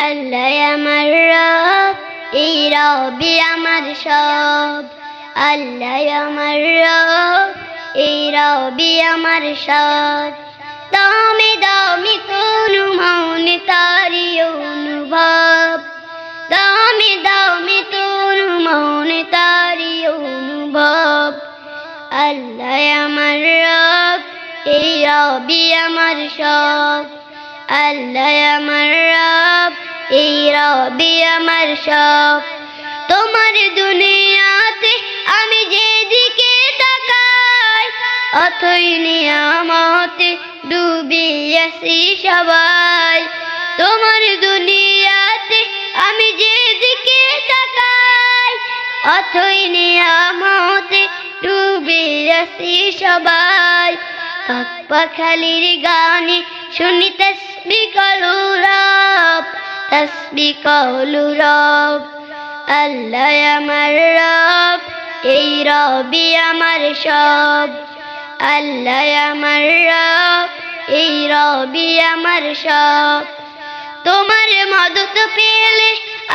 আল্লাহ আমার রব, এই রবি আমার সব। আল্লাহ আমার রব, এই রবি আমার সব। দামে দামে তনু মনে তারি অনুভব, দামে দামে তনু মনে তারি অনুভব। আল্লাহ আমার রব, এই রবি আমার সব। আল্লাহ আমার রব, এই রবি আমার সব। তোমার দুনিয়াতে আমি যেদিকে তাকাই, অথই নিয়ামতে ডুবে আছি সবাই। তোমার দুনিয়াতে আমি যেদিকে তাকাই, অথই নিয়ামতে ডুবে আছি সবাই। পাক পাখালির গানে শুনি তাসবিহ কলু রব, তাসবিহ কলু রব। আল্লাহ আমার রব, এই রবি আমার সব। আল্লাহ আমার রব, এই রবি আমার সব। তোমার মদত পেলে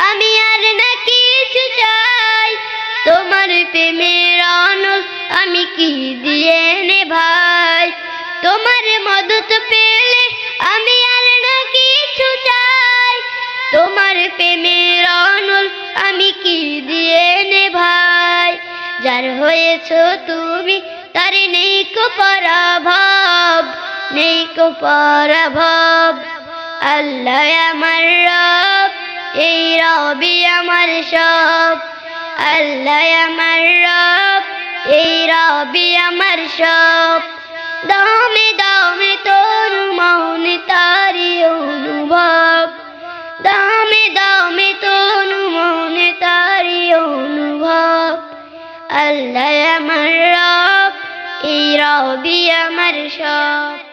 আমি আর না কিছু চাই, তোমার প্রেমের অনল আমি কি দিয়ে নে ভাই। তোমার মদত পেলে আমি আর না কিছু চাই, তোমার প্রেমের অনল আমি কি দিয়ে নে ভাই। যার হয়েছো তুমি তার নেই কো পরাভব, নেই কো পরাভব। আল্লাহ আমার রব, এই রবি আমার সব। আল্লাহ আমার রব, এই রবি আমার সব। দামে দামে তোর মনে তারি অনুভব, দামে দামে তোর মনে তারি অনুভব। আল্লাহ আমার রব, এই রবি আমার সব।